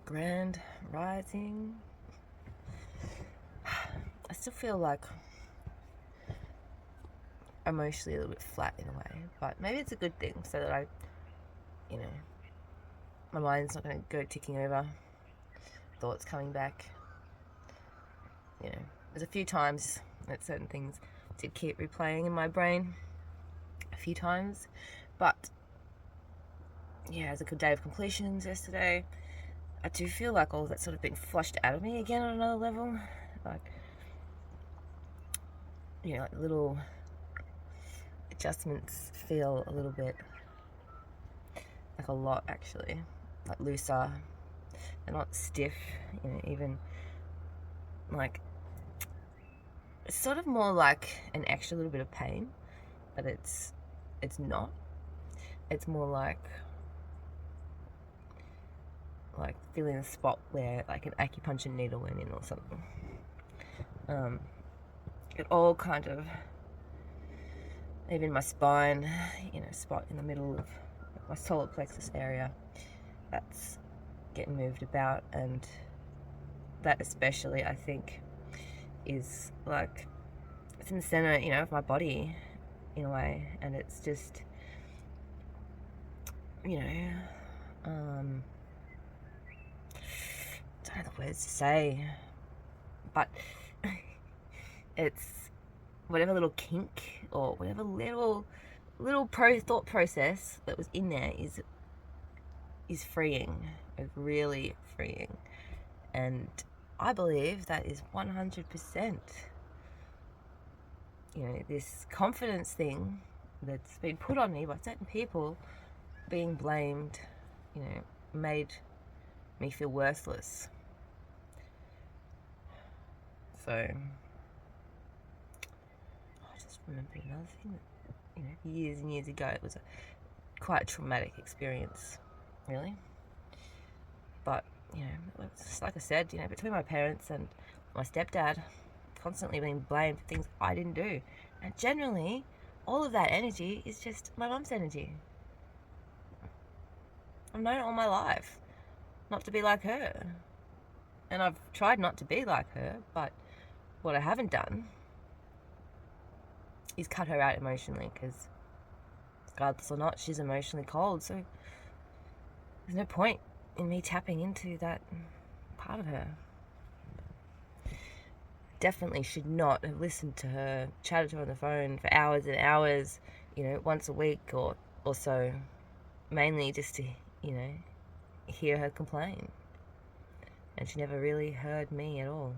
Grand Rising. I still feel like emotionally a little bit flat in a way, but maybe it's a good thing so that you know, my mind's not going to go ticking over, thoughts coming back. There's a few times that certain things did keep replaying in my brain a few times, but yeah, it was a good day of completions yesterday. I do feel like all of that's sort of been flushed out of me again on another level. Like little adjustments feel a little bit like a lot, actually, like looser. They're not stiff, even like it's sort of more like an extra little bit of pain, but it's not. It's more like feeling a spot where like an acupuncture needle went in or something. It all kind of, even my spine, spot in the middle of my solar plexus area, that's getting moved about, and that especially I think is like it's in the center, of my body in a way, and it's just I don't know the words to say, but it's whatever little kink or whatever little thought process that was in there is freeing, like really freeing, and I believe that is 100%. This confidence thing that's been put on me by certain people, being blamed, made me feel worthless. So I just remembered another thing that, years and years ago, it was quite a traumatic experience, really. But, it's like I said, between my parents and my stepdad, constantly being blamed for things I didn't do. And generally, all of that energy is just my mum's energy. I've known all my life not to be like her. And I've tried not to be like her, but what I haven't done is cut her out emotionally, because regardless or not, she's emotionally cold. So there's no point in me tapping into that part of her. Definitely should not have listened to her, chatted to her on the phone for hours and hours, once a week or so, mainly just to, hear her complain. And she never really heard me at all.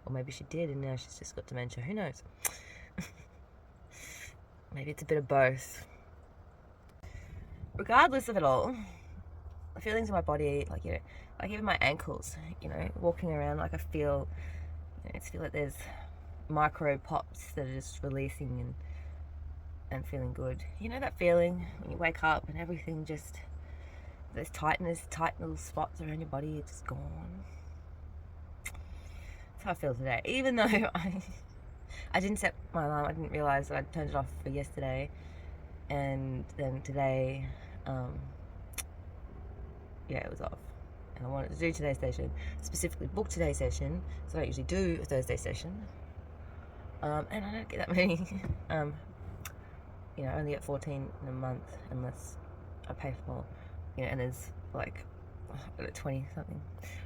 Or maybe she did and now she's just got dementia. Who knows? Maybe it's a bit of both. Regardless of it all, the feelings in my body, like even my ankles, walking around, like I feel, it's feel like there's micro pops that are just releasing and feeling good. That feeling when you wake up and everything just, there's tight little spots around your body, it's just gone. That's how I feel today. Even though I didn't set my alarm, I didn't realise that I'd turned it off for yesterday, and then today, it was off. And I wanted to do today's session, specifically book today's session, so I don't usually do a Thursday session. And I don't get that many. I only get 14 in a month unless I pay for more. And there's like 20 something.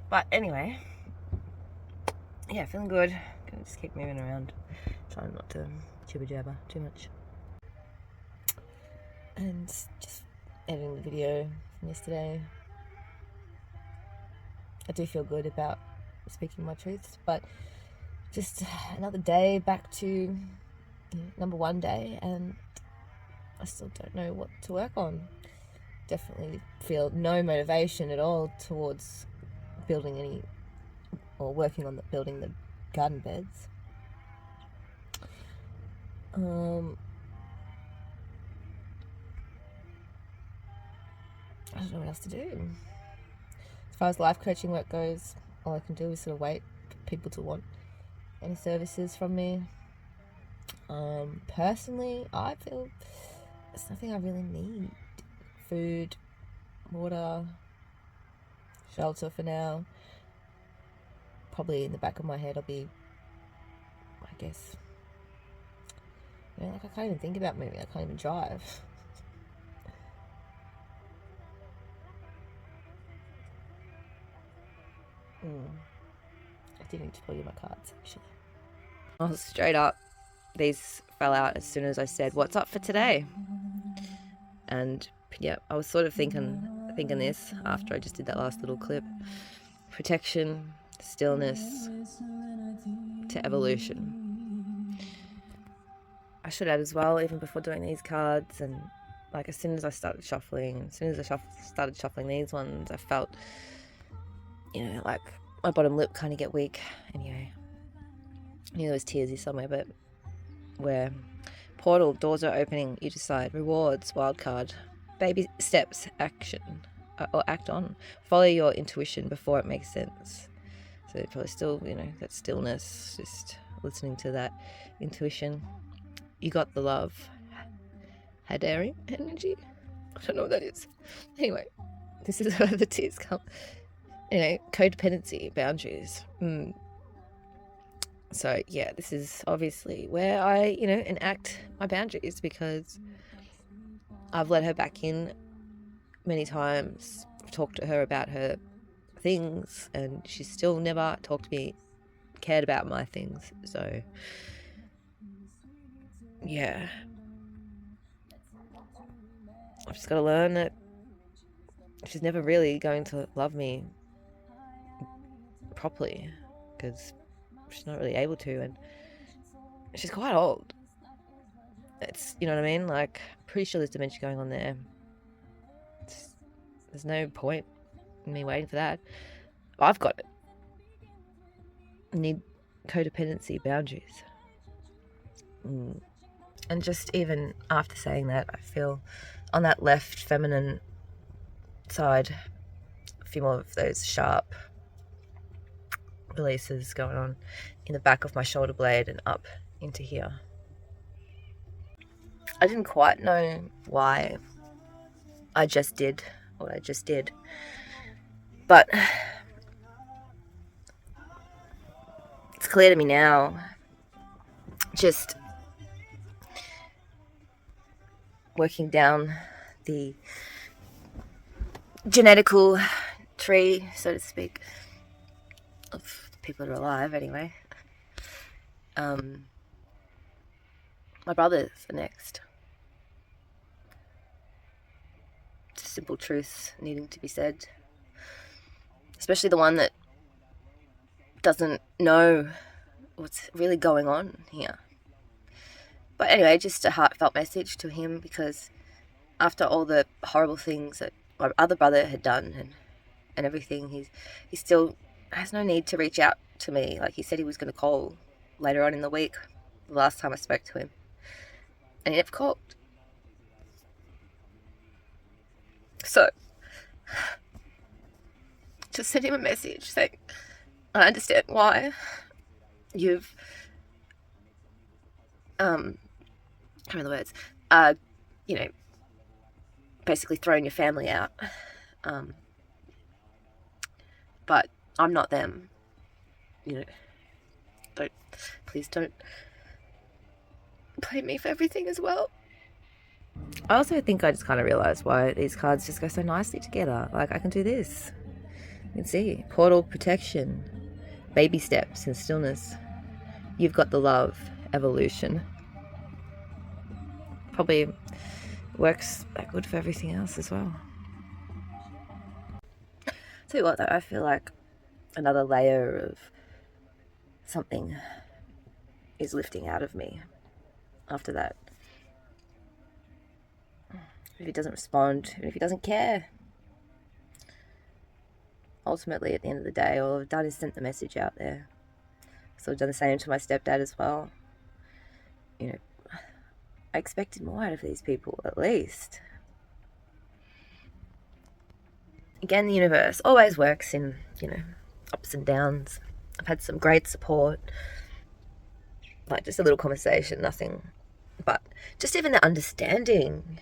But anyway, feeling good. Gonna just keep moving around, trying not to jibber jabber too much. And just editing the video from yesterday. I do feel good about speaking my truths, but just another day back to number one day, and I still don't know what to work on. Definitely feel no motivation at all towards building any, or working on building the garden beds. I don't know what else to do. As far as life coaching work goes, all I can do is sort of wait for people to want any services from me. Personally, I feel it's nothing I really need. Food, water, shelter for now. Probably in the back of my head I'll be, I guess, like I can't even think about moving. I can't even drive. I didn't need to pull you my cards, actually. Oh, straight up, these fell out as soon as I said, "What's up for today?" And yeah, I was sort of thinking this after I just did that last little clip. Protection, stillness, to evolution. I should add as well, even before doing these cards, and like as soon as I started shuffling, started shuffling these ones, I felt, like my bottom lip kind of get weak. Anyway, I knew there was tearsy somewhere, but where portal, doors are opening, you decide. Rewards, wild card. Baby steps, action, or act on. Follow your intuition before it makes sense. So probably still, that stillness, just listening to that intuition. You got the love. Hadari energy? I don't know what that is. Anyway, this is where the tears come. Codependency, boundaries. So yeah, this is obviously where I, enact my boundaries, because I've let her back in many times, talked to her about her things, and she's still never talked to me, cared about my things. So yeah, I've just got to learn that she's never really going to love me properly, because she's not really able to, and she's quite old. It's, you know what I mean? Like, I'm pretty sure there's dementia going on there. There's no point in me waiting for that. I've got it. I need codependency boundaries. And just even after saying that, I feel on that left feminine side a few more of those sharp releases going on in the back of my shoulder blade and up into here. I didn't quite know why I just did what I just did, but it's clear to me now. Just working down the genetical tree, so to speak, of the people that are alive anyway. My brothers are next. Simple truths needing to be said, especially the one that doesn't know what's really going on here. But anyway, just a heartfelt message to him, because after all the horrible things that my other brother had done and everything, he still has no need to reach out to me. Like, he said he was going to call later on in the week, the last time I spoke to him, and he never called. So just send him a message saying, I understand why you've I can't remember the words, basically thrown your family out, but I'm not them. Please don't blame me for everything as well. I also think I just kind of realised why these cards just go so nicely together. Like, I can do this. You can see portal, protection, baby steps, and stillness. You've got the love, evolution. Probably works that good for everything else as well. Tell you what, though, I feel like another layer of something is lifting out of me after that. If he doesn't respond, even if he doesn't care, ultimately at the end of the day, all I've done is sent the message out there. So I've done the same to my stepdad as well. I expected more out of these people, at least. Again, the universe always works in, ups and downs. I've had some great support, like just a little conversation, nothing, but just even the understanding.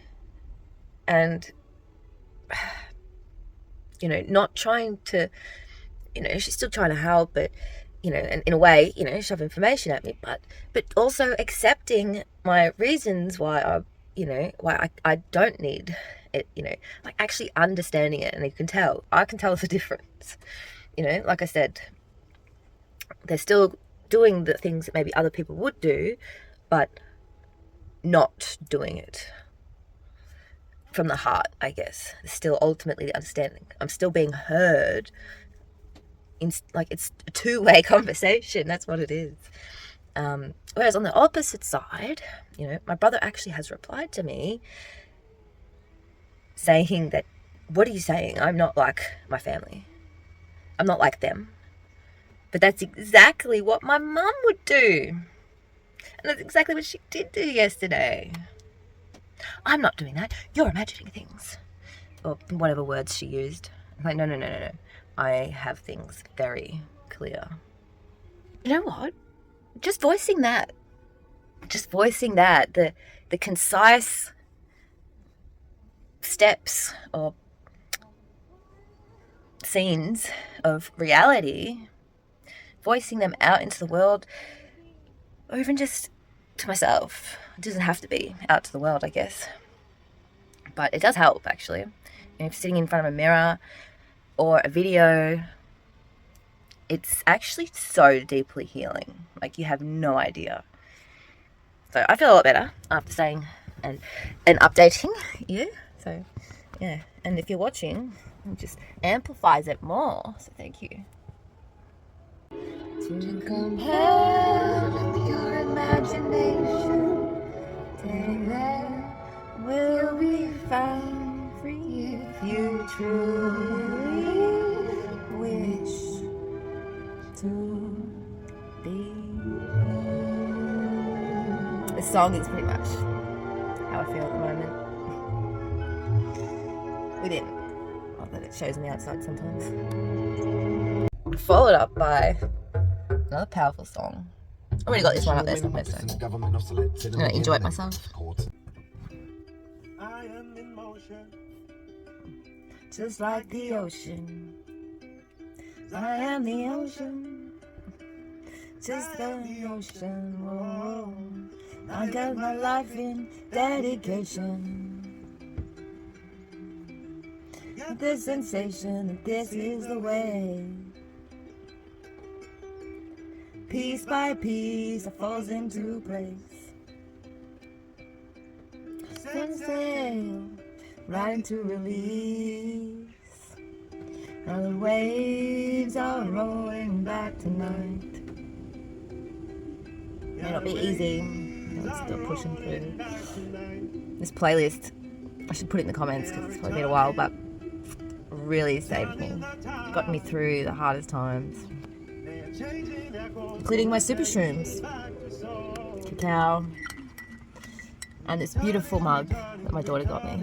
And you know, not trying to, you know, she's still trying to help, but, you know, and in a way, you know, shove information at me, but also accepting my reasons why I don't need it, you know, like actually understanding it. And I can tell the difference, you know. Like I said, they're still doing the things that maybe other people would do, but not doing it from the heart, I guess. It's still ultimately the understanding. I'm still being heard. Like, it's a two-way conversation. That's what it is. Whereas on the opposite side, you know, my brother actually has replied to me saying that, what are you saying? I'm not like my family. I'm not like them. But that's exactly what my mum would do. And that's exactly what she did do yesterday. I'm not doing that. You're imagining things. Or whatever words she used. I'm like, no. I have things very clear. You know what? Just voicing that, the concise steps or scenes of reality, voicing them out into the world, or even just to myself. It doesn't have to be out to the world, I guess. But it does help, actually. You know, if sitting in front of a mirror or a video, it's actually so deeply healing. Like, you have no idea. So I feel a lot better after saying and updating you. So yeah, and if you're watching, it just amplifies it more. So thank you. To compare with your imagination, take there will be found for you if you truly wish to be. This song is pretty much how I feel at the moment. Within. Not that it shows me outside sometimes. Followed up by another powerful song. I already got this one up there somewhere, so I'm gonna enjoy it myself. I am in motion, just like the ocean. I am the ocean, just like the ocean. Whoa. I got my life in dedication. The sensation that this is the way. Piece by piece, it falls into place. Set sail, right into release. Now the waves are rolling back tonight. May not be easy. I'm still pushing through. This playlist, I should put it in the comments because it's probably been a while, but really saved me. Got me through the hardest times. Including my super shrooms, cacao, and this beautiful mug that my daughter got me.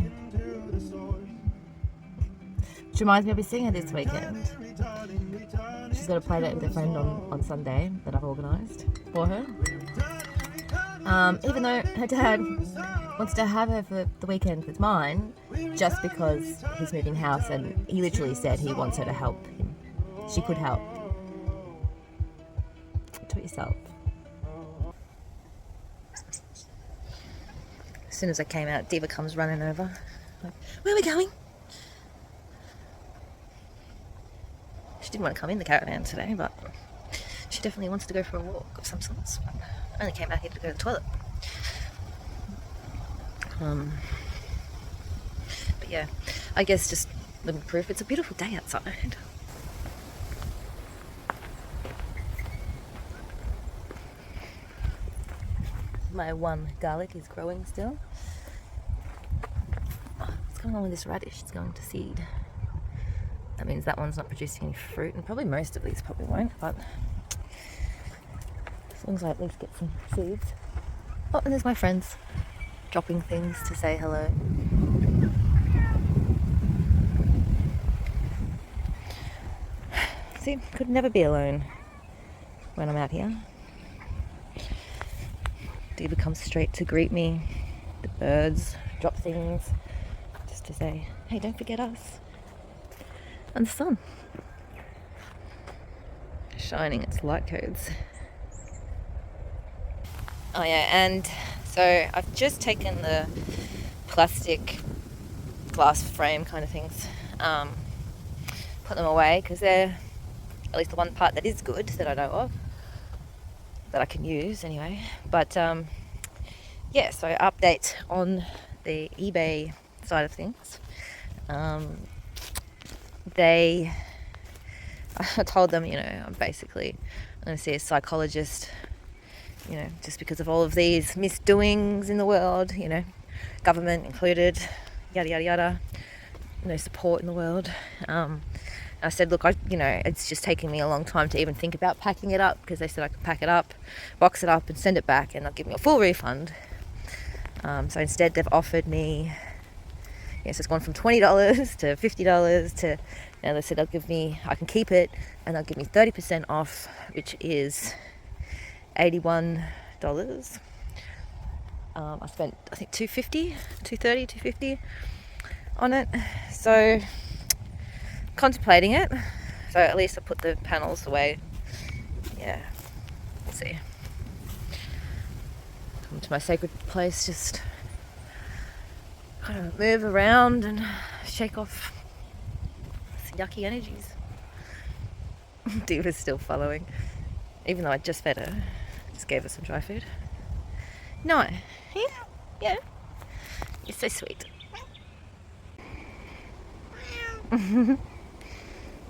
Which reminds me, I'll be seeing her this weekend. She's got a play date with a friend on Sunday that I've organised for her. Even though her dad wants to have her for the weekend with mine, just because he's moving house, and he literally said he wants her to help him. She could help. Do it yourself. As soon as I came out, Diva comes running over. Like, where are we going? She didn't want to come in the caravan today, but she definitely wants to go for a walk of some sorts. I only came out here to go to the toilet. But yeah, I guess just living proof. It's a beautiful day outside. My one garlic is growing still. What's going on with this radish? It's going to seed. That means that one's not producing any fruit, and probably most of these probably won't, but as long as I at least get some seeds. Oh, and there's my friends dropping things to say hello. See, could never be alone when I'm out here. Diva comes straight to greet me. The birds drop things just to say, hey, don't forget us. and the sun shining its light codes. Oh yeah, and so I've just taken the plastic glass frame kind of things, put them away because they're at least the one part that is good that I know of, that I can use anyway. But yeah, so update on the eBay side of things. I told them, I'm basically going to see a psychologist, just because of all of these misdoings in the world, government included, yada, yada, yada, no support in the world. I said, look, it's just taking me a long time to even think about packing it up, because they said I could pack it up, box it up and send it back and they'll give me a full refund. So instead they've offered me, so it's gone from $20 to $50 to, they said I can keep it and they'll give me 30% off, which is $81. I spent, I think, $250 on it. So contemplating it. So at least I put the panels away. Yeah, we'll see. Come to my sacred place, just kind of move around and shake off some yucky energies. Diva's still following, even though I just fed her. Just gave her some dry food. No, yeah, you're so sweet.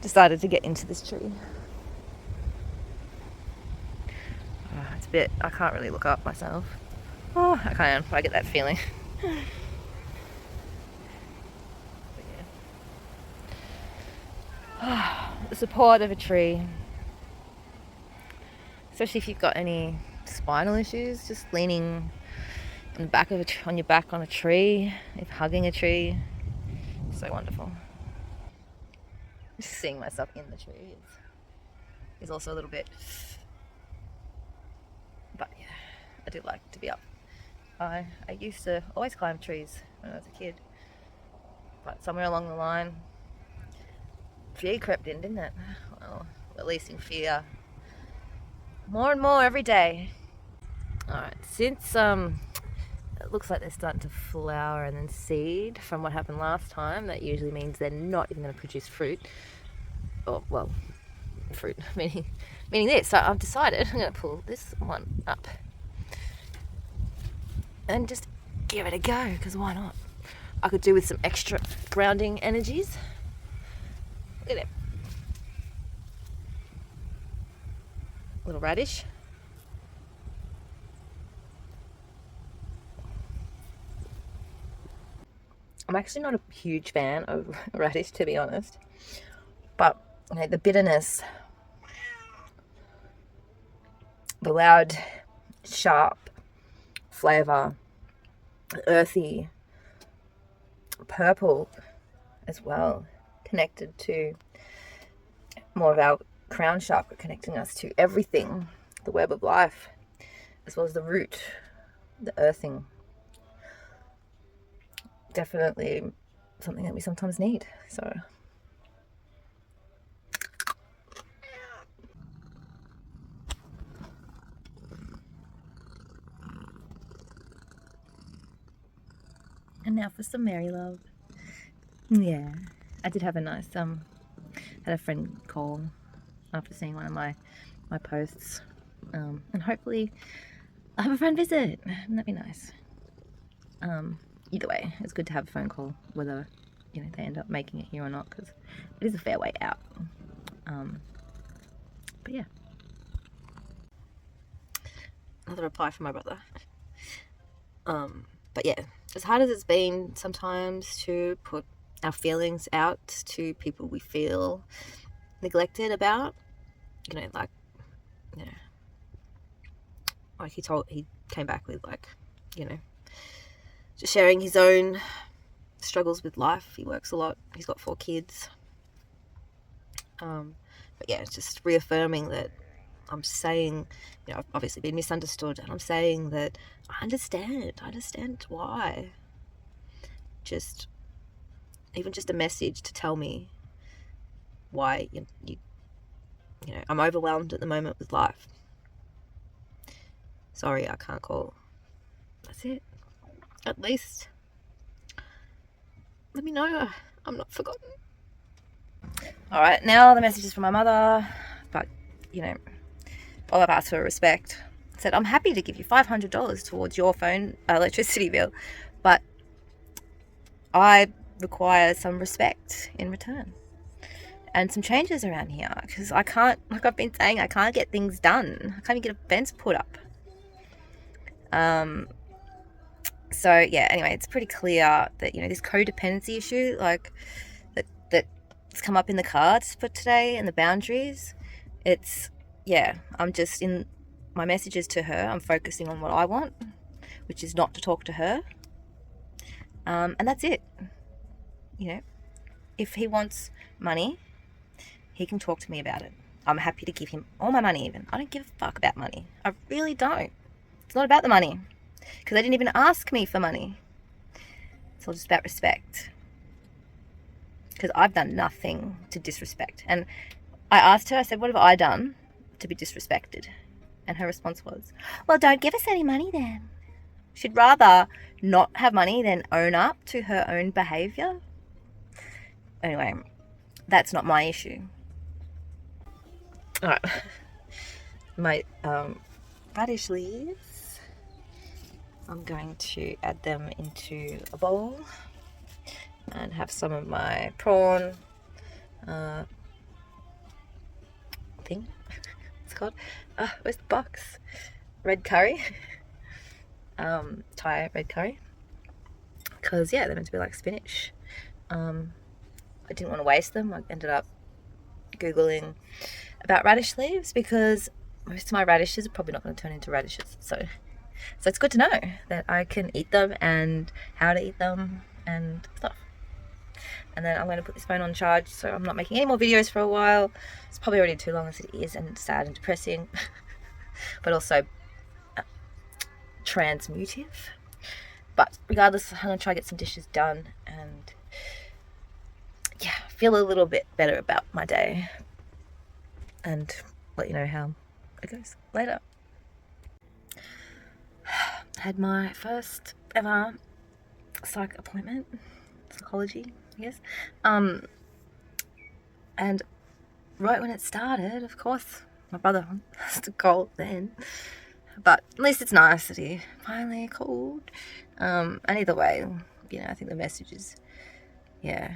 Decided to get into this tree. It's a bit, I can't really look up myself. Oh, I can, I get that feeling. The support of a tree, especially if you've got any spinal issues, just leaning on the back of on your back on a tree, if hugging a tree, so wonderful. Just seeing myself in the tree is also a little bit, but yeah, I do like to be up. I used to always climb trees when I was a kid, but somewhere along the line fear crept in, didn't it? Well, releasing fear more and more every day. Alright, since it looks like they're starting to flower and then seed from what happened last time, that usually means they're not even going to produce fruit. Or, well, fruit, meaning this. So I've decided I'm going to pull this one up and just give it a go, because why not? I could do with some extra grounding energies. Look at it. Little radish. I'm actually not a huge fan of radish, to be honest. But the bitterness, the loud, sharp flavour, earthy, purple as well, connected to more of our crown chakra, connecting us to everything, the web of life, as well as the root, the earthing. Definitely something that we sometimes need. So and now for some Mary love. Yeah, I did have a nice had a friend call after seeing one of my posts, and hopefully I'll have a friend visit. Wouldn't that be nice? Either way, it's good to have a phone call, whether they end up making it here or not, because it is a fair way out. But yeah, another reply from my brother. But yeah, as hard as it's been sometimes to put our feelings out to people we feel neglected about, like he came back with just sharing his own struggles with life. He works a lot. He's got 4 kids. But yeah, it's just reaffirming that I'm saying, I've obviously been misunderstood, and I'm saying that I understand why. Even just a message to tell me why you know, I'm overwhelmed at the moment with life. Sorry, I can't call. That's it. At least let me know I'm not forgotten. All right, now the message is from my mother, but you know, all I've asked for respect. I said, I'm happy to give you $500 towards your phone electricity bill, but I require some respect in return and some changes around here, because I can't, like I've been saying, I can't get things done. I can't even get a fence put up. So yeah, anyway, it's pretty clear that, you know, this codependency issue, like that's come up in the cards for today and the boundaries, it's, yeah, I'm just in my messages to her, I'm focusing on what I want, which is not to talk to her. And that's it. You know, if he wants money, he can talk to me about it. I'm happy to give him all my money even. I don't give a fuck about money. I really don't. It's not about the money, because they didn't even ask me for money. It's all just about respect, because I've done nothing to disrespect. And I asked her, I said, what have I done to be disrespected? And her response was, well, don't give us any money then. She'd rather not have money than own up to her own behaviour. Anyway, that's not my issue. All right. My radish leaves, I'm going to add them into a bowl and have some of my prawn thing. It's called, where's the box? Red curry. Thai red curry. Because, yeah, they're meant to be like spinach. I didn't want to waste them. I ended up Googling about radish leaves, because most of my radishes are probably not going to turn into radishes. So it's good to know that I can eat them and how to eat them and stuff. And then I'm going to put this phone on charge, so I'm not making any more videos for a while. It's probably already too long as it is, and sad and depressing, but also transmutive. But regardless, I'm going to try to get some dishes done and, yeah, feel a little bit better about my day and let you know how it goes later. Had my first ever psych appointment, psychology, I guess. And right when it started, of course, my brother has to call then. But at least it's nice that he finally called. And either way, you know, I think the message is, yeah,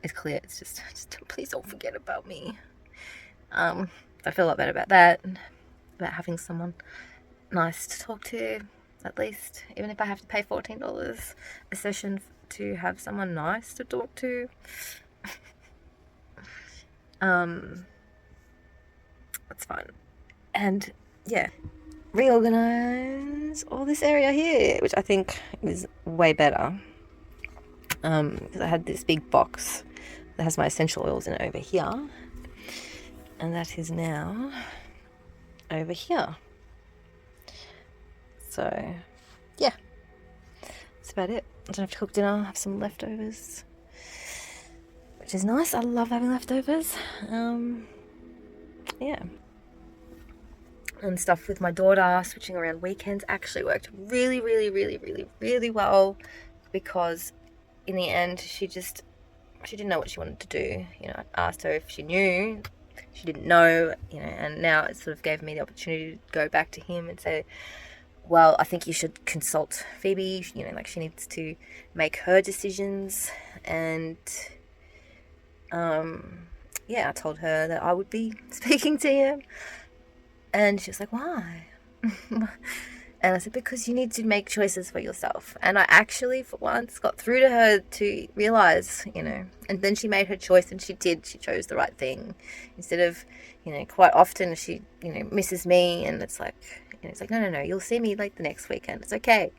it's clear. It's just please don't forget about me. I feel a lot better about that, about having someone nice to talk to, at least, even if I have to pay $14 a session to have someone nice to talk to. That's fine. And yeah, reorganize all this area here, which I think is way better, because I had this big box that has my essential oils in it over here, and that is now over here. So yeah, that's about it. I don't have to cook dinner, I have some leftovers, which is nice. I love having leftovers. Yeah, and stuff with my daughter, switching around weekends actually worked really, really, really, really, really well, because in the end she didn't know what she wanted to do. You know, I asked her if she knew. She didn't know, you know, and now it sort of gave me the opportunity to go back to him and say, well, I think you should consult Phoebe, you know, like she needs to make her decisions. And yeah, I told her that I would be speaking to him, and she was like, why? And I said, because you need to make choices for yourself. And I actually, for once, got through to her to realize, you know, and then she made her choice, and she chose the right thing. Instead of, you know, quite often she, you know, misses me, and it's like, you know, it's like, no, you'll see me like the next weekend. It's okay.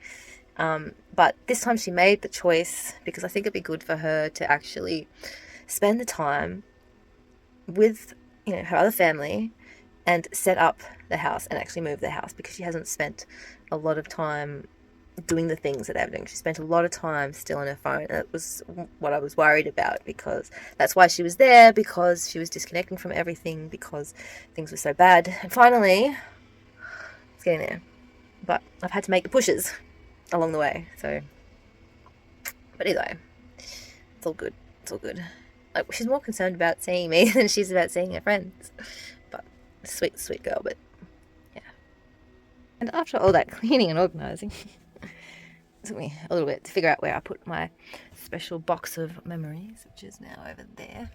But this time she made the choice, because I think it'd be good for her to actually spend the time with, you know, her other family and set up the house and actually move the house, because she hasn't spent a lot of time, doing the things that they were doing. She spent a lot of time still on her phone, and that was what I was worried about, because that's why she was there, because she was disconnecting from everything, because things were so bad. And finally, it's getting there. But I've had to make the pushes along the way, so. But either way, it's all good. It's all good. Like, she's more concerned about seeing me than she's about seeing her friends. But sweet, sweet girl, but yeah. And after all that cleaning and organising, it took me a little bit to figure out where I put my special box of memories, which is now over there.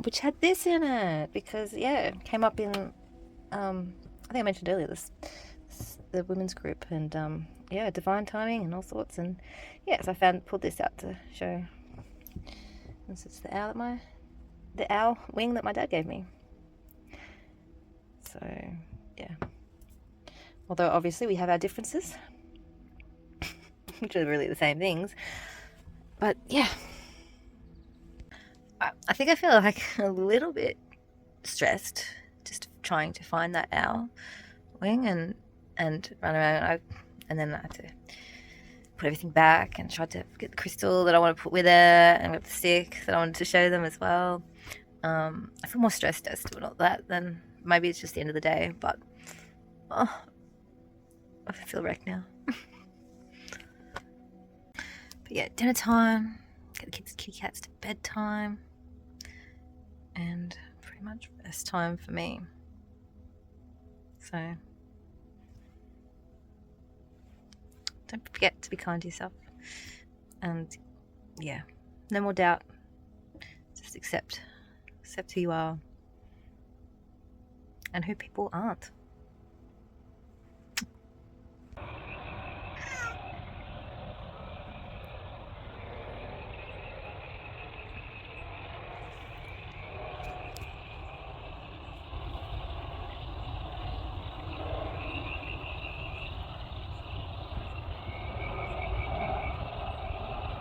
Which had this in it, because, yeah, it came up in, I think I mentioned earlier, the women's group, and, yeah, divine timing and all sorts, and, yeah, so I pulled this out to show. This is the owl wing that my dad gave me. So, yeah. Although, obviously, we have our differences, which are really the same things. But, yeah. I think I feel like a little bit stressed just trying to find that owl wing and run around. And then I had to put everything back and tried to get the crystal that I want to put with it, and with the stick that I wanted to show them as well. I feel more stressed as to all that than maybe it's just the end of the day, but I feel wrecked now. But yeah, dinner time, get the kitty cats to bedtime, and pretty much rest time for me. So don't forget to be kind to yourself, and yeah, no more doubt. Just accept who you are and who people aren't.